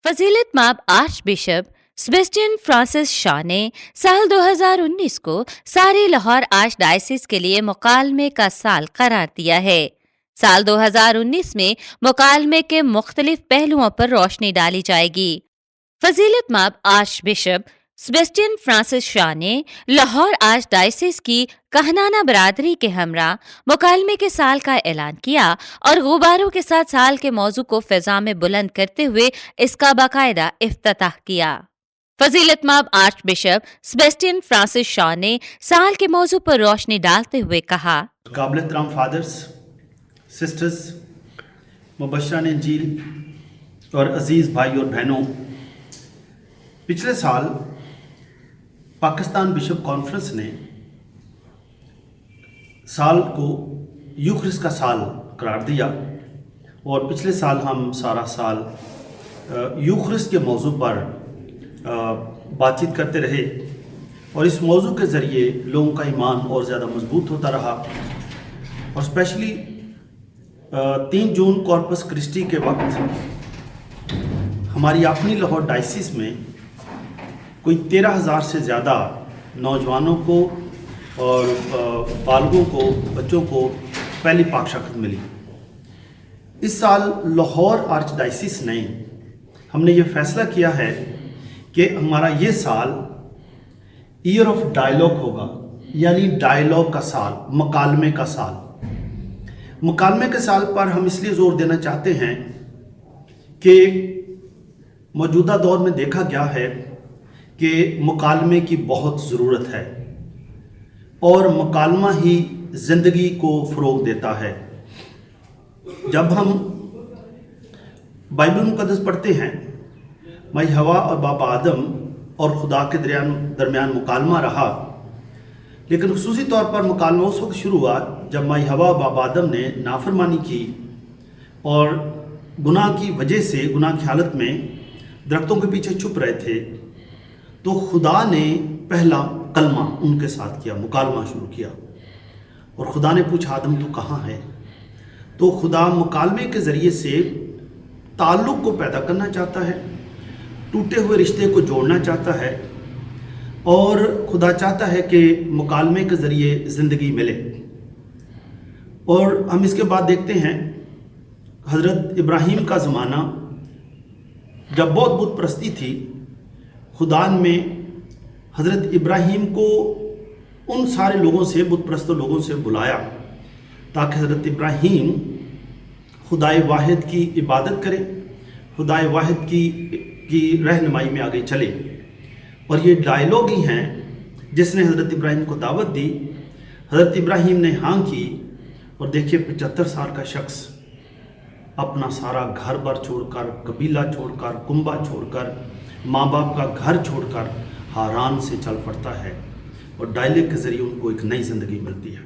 फजीलत माब arch bishop Sebastian Francis Shah ने साल 2019 को सारी लाहौर आर्च डायसिस के लिए मुकालमे का साल करार दिया है। साल 2019 में मुकालमे के मुख्तलिफ पहलुओं पर रोशनी डाली जाएगी। फजीलत माब arch bishop Sebastian Francis Shah ने लाहौर आर्च डायसिस की कहनाना बरादरी के हमरा मुकालमे के साल का ऐलान किया और गुब्बारों के साथ साल के मौजू को फिजा में बुलंद करते हुए इसका बाकायदा इफ्तिताह किया। फजीलत माब arch bishop Sebastian Francis Shah ने साल के मौजू पर रोशनी डालते हुए कहा, काबिल एहतराम फादर्स, सिस्टर्स, मुबशरान इंजील और अजीज़ भाई और बहनों, पिछले साल पाकिस्तान बिशप कॉन्फ्रेंस ने साल को यूखरिस्ट का साल करार दिया और पिछले साल हम सारा साल यूखरिस्ट के मौजू पर बातचीत करते रहे और इस मौजू के ज़रिए लोगों का ईमान और ज़्यादा मजबूत होता रहा। और स्पेशली 3 जून कॉर्पस क्रिस्टी के वक्त हमारी अपनी लाहौर डायसिस में कोई 13,000 से ज़्यादा नौजवानों को और बालगों को, बच्चों को पहली पाक शक्ल मिली। इस साल लाहौर आर्च डायसिस ने हमने ये फैसला किया है कि हमारा ये साल ईयर ऑफ डायलॉग होगा, यानी डायलॉग का साल, मुकालमे का साल। मुकालमे के साल पर हम इसलिए ज़ोर देना चाहते हैं कि मौजूदा दौर में देखा गया है कि मुकालमे की बहुत ज़रूरत है और मुकालमा ही ज़िंदगी को फ़रोग़ देता है। जब हम बाइबल मुक़द्दस पढ़ते हैं, माई हवा और बाबा आदम और खुदा के दरमियान मुकालमा रहा, लेकिन खुसूसी तौर पर मुकालमा उस वक्त शुरू हुआ जब माई हवा और बाबा आदम ने नाफरमानी की और गुनाह की वजह से, गुनाह की हालत में दरख्तों के पीछे छुप रहे थे, तो खुदा ने पहला कलमा उनके साथ किया, मुकालमा शुरू किया। और खुदा ने पूछा, आदम तू कहाँ है? तो खुदा मुकालमे के ज़रिए से ताल्लुक़ को पैदा करना चाहता है, टूटे हुए रिश्ते को जोड़ना चाहता है और खुदा चाहता है कि मुकालमे के ज़रिए ज़िंदगी मिले। और हम इसके बाद देखते हैं हज़रत इब्राहीम का ज़माना, जब बहुत बुत परस्ती थी, खुदा में हज़रत इब्राहीम को उन सारे लोगों से, बुत परस्त लोगों से बुलाया ताकि हज़रत इब्राहीम खुदाए वाहिद की इबादत करें, खुदाए वाहिद की रहनुमाई में आगे चले। और ये डायलॉग ही हैं जिसने हज़रत इब्राहीम को दावत दी। हज़रत इब्राहीम ने हाँ की और देखिए 75 साल का शख्स अपना सारा घर बार छोड़कर, कबीला छोड़कर, कुंबा छोड़कर, माँ बाप का घर छोड़कर हारान से चल पड़ता है और डायलॉग के ज़रिए उनको एक नई ज़िंदगी मिलती है।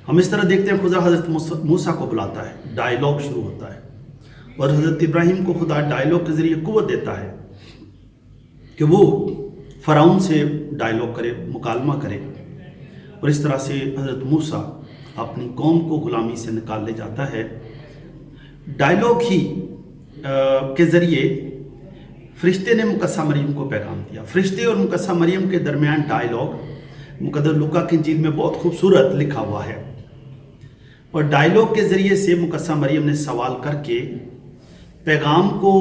हम इस तरह देखते हैं खुदा हज़रत मूसा को बुलाता है, डायलॉग शुरू होता है और हज़रत इब्राहीम को खुदा डायलॉग के ज़रिए क़ुव्वत देता है कि वो फ़िरौन से डायलॉग करे, मुकालमा करे। और इस तरह से हज़रत मूसा अपनी कौम को ग़ुलामी से निकाल ले जाता है। डायलॉग ही के ज़रिए फ़रिश्ते ने मुकद्दसा मरियम को पैगाम दिया। फ़रिश्ते और मुकद्दसा मरियम के दरमियान डायलॉग मुक़द्दस लूका की इंजील में बहुत खूबसूरत लिखा हुआ है। और डायलॉग के ज़रिए से मुकद्दसा मरियम ने सवाल करके पैगाम को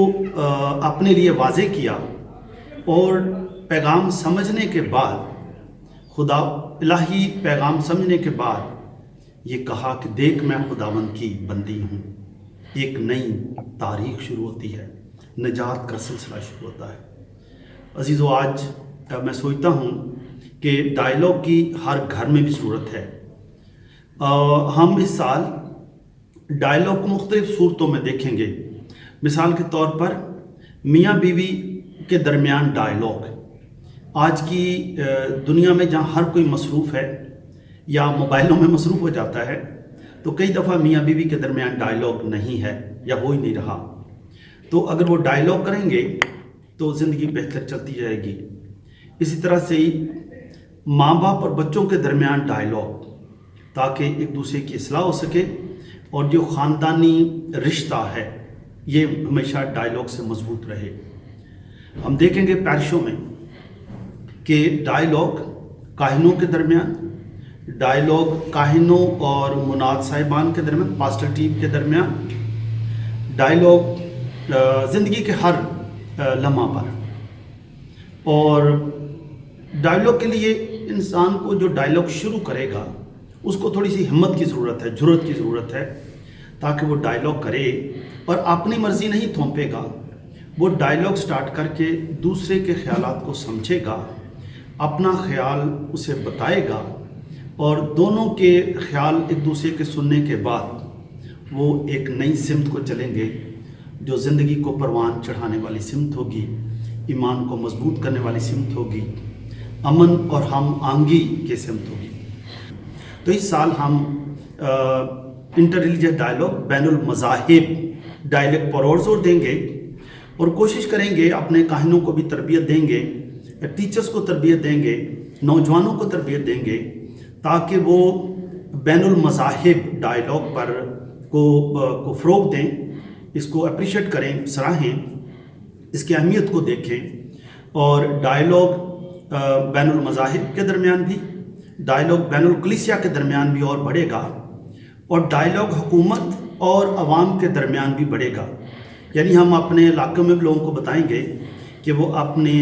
अपने लिए वाज़े किया और पैगाम समझने के बाद, खुदा इलाही पैगाम समझने के बाद ये कहा कि देख मैं खुदावंद की बंदी हूँ। एक नई तारीख़ शुरू होती है, निजात का सिलसिला शुरू होता है। अजीज़ों, आज मैं सोचता हूँ कि डायलॉग की हर घर में भी ज़रूरत है। हम इस साल डायलॉग को मुख्तलिफ़ सूरतों में देखेंगे। मिसाल के तौर पर मियाँ बीवी के दरमियान डायलॉग। आज की दुनिया में जहाँ हर कोई मसरूफ़ है या मोबाइलों में मसरूफ़ हो जाता है, तो कई दफ़ा मियाँ बीवी के दरमियान डायलॉग नहीं है या हो ही नहीं रहा। तो अगर वो डायलॉग करेंगे तो ज़िंदगी बेहतर चलती जाएगी। इसी तरह से ही माँ बाप और बच्चों के दरमियान डायलॉग, ताकि एक दूसरे की इस्लाह हो सके और जो ख़ानदानी रिश्ता है یہ ہمیشہ ڈائلاگ سے مضبوط رہے. ہم دیکھیں گے پیرشوں میں کہ ڈائلاگ کاہنوں کے درمیان، ڈائلاگ کاہنوں اور مناد صاحبان کے درمیان، پاسٹر ٹیم کے درمیان، ڈائلاگ زندگی کے ہر لمحہ پر. اور ڈائلاگ کے لیے انسان کو جو ڈائلاگ شروع کرے گا اس کو تھوڑی سی ہمت کی ضرورت ہے، جرأت کی ضرورت ہے، تاکہ وہ ڈائلاگ کرے اور اپنی مرضی نہیں تھوپے گا. وہ ڈائلاگ سٹارٹ کر کے دوسرے کے خیالات کو سمجھے گا، اپنا خیال اسے بتائے گا، اور دونوں کے خیال ایک دوسرے کے سننے کے بعد وہ ایک نئی سمت کو چلیں گے جو زندگی کو پروان چڑھانے والی سمت ہوگی، ایمان کو مضبوط کرنے والی سمت ہوگی، امن اور ہم آہنگی کی سمت ہوگی. تو اس سال ہم انٹر ریلیجس ڈائلاگ بین المذاہب ڈائلاگ پر اور زور دیں گے اور کوشش کریں گے اپنے کاہنوں کو بھی تربیت دیں گے، ٹیچرز کو تربیت دیں گے، نوجوانوں کو تربیت دیں گے، تاکہ وہ بین المذاہب ڈائلاگ پر کو فروغ دیں، اس کو اپریشیٹ کریں، سراہیں، اس کی اہمیت کو دیکھیں. اور ڈائلاگ بین المذاہب کے درمیان بھی، ڈائلاگ بین الکلیسیا کے درمیان بھی اور بڑھے گا، اور ڈائلاگ حکومت اور عوام کے درمیان بھی بڑھے گا. یعنی ہم اپنے علاقوں میں لوگوں کو بتائیں گے کہ وہ اپنے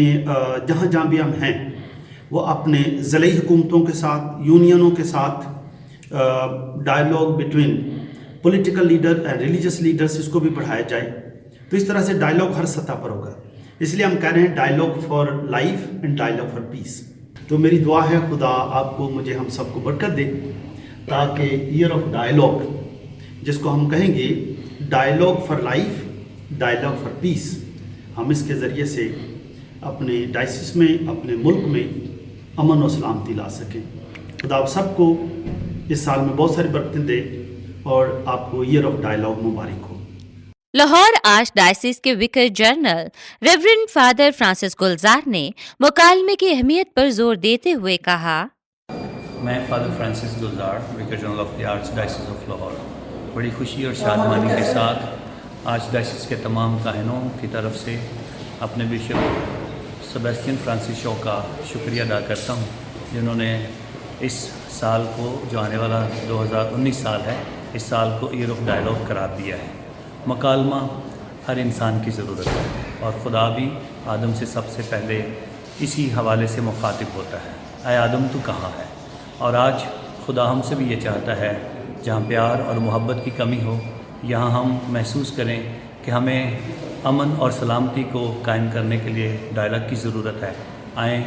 جہاں جہاں بھی ہم ہیں وہ اپنے ضلعی حکومتوں کے ساتھ، یونینوں کے ساتھ dialogue between political leader and religious leaders, اس کو بھی بڑھایا جائے. تو اس طرح سے ڈائلاگ ہر سطح پر ہوگا. اس لیے ہم کہہ رہے ہیں dialogue for life and dialogue for peace. تو میری دعا ہے خدا آپ کو، مجھے، ہم سب کو برکت دے، تاکہ ایئر آف ڈائلاگ، جس کو ہم کہیں گے dialogue for life, dialogue for peace, ہم اس کے ذریعے سے اپنے ڈائسس میں، اپنے ملک میں امن و سلامتی لا سکیں. خدا آپ سب کو اس سال میں بہت ساری برکتیں دے اور آپ کو ایئر آف ڈائلاگ مبارک ہو. لاہور آرچ ڈائسس کے vicar general reverend father Francis Gulzar نے مکالمے کی اہمیت پر زور دیتے ہوئے کہا: میں father Francis Gulzar, vicar general of the archdiocese of Lahore, بڑی خوشی اور شادمانی کے ساتھ آرچ ڈائسس کے تمام کاہنوں کی طرف سے اپنے بشپ سیباسٹین فرانسس شو کا شکریہ ادا کرتا ہوں، جنہوں نے اس سال کو، جو آنے والا 2019 سال ہے، اس سال کو ایئر آف ڈائلاگ قرار دیا ہے. مکالمہ ہر انسان کی ضرورت ہے، اور خدا بھی آدم سے سب سے پہلے اسی حوالے سے مخاطب ہوتا ہے: اے آدم تو کہاں ہے؟ اور آج خدا ہم سے بھی یہ چاہتا ہے، جہاں پیار اور محبت کی کمی ہو، یہاں ہم محسوس کریں کہ ہمیں امن اور سلامتی کو قائم کرنے کے لیے ڈائلاگ کی ضرورت ہے. آئیں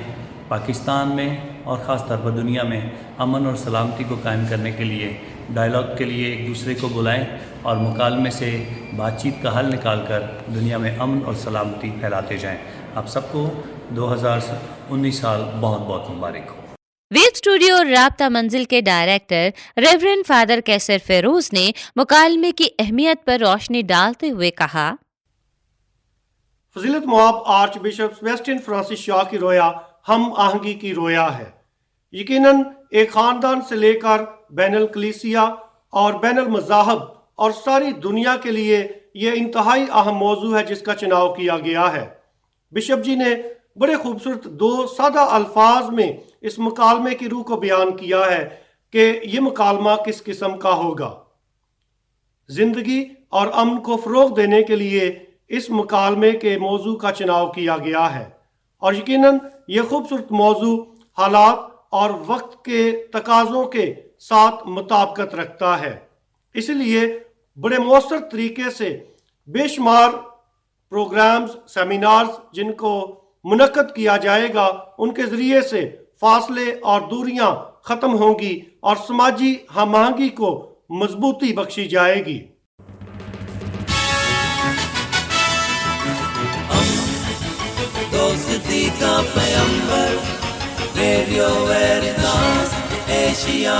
پاکستان میں اور خاص طور پر دنیا میں امن اور سلامتی کو قائم کرنے کے لیے ڈائلاگ کے لیے ایک دوسرے کو بلائیں اور مکالمے سے بات چیت کا حل نکال کر دنیا میں امن اور سلامتی پھیلاتے جائیں. آپ سب کو 2019 سال بہت بہت مبارک ہو. ویب اسٹوڈیو اور رابطہ منزل کے ڈائریکٹر ریورنڈ فادر کیسر فیروز نے مکالمے کی اہمیت پر روشنی ڈالتے ہوئے کہا: فضیلت مواب آرچ بشپ سیباسٹین فرانسس شاہ کی رویا ہم آہنگی کی رویا ہے. یقیناً ایک خاندان سے لے کر بین الکلیسیا اور بین المذاہب اور ساری دنیا کے لیے یہ انتہائی اہم موضوع ہے جس کا چناؤ کیا گیا ہے. بشپ جی نے بڑے خوبصورت 2 سادہ الفاظ میں اس مکالمے کی روح کو بیان کیا ہے کہ یہ مکالمہ کس قسم کا ہوگا. زندگی اور امن کو فروغ دینے کے لیے اس مکالمے کے موضوع کا چناؤ کیا گیا ہے، اور یقیناً یہ خوبصورت موضوع حالات اور وقت کے تقاضوں کے ساتھ مطابقت رکھتا ہے. اس لیے بڑے مؤثر طریقے سے بے شمار پروگرامز، سیمینارز جن کو منعقد کیا جائے گا، ان کے ذریعے سے فاصلے اور دوریاں ختم ہوں گی اور سماجی ہم آہنگی کو مضبوطی بخشی جائے گی. دوستی کا پیغمبر، ریڈیو ویریتاس ایشیا.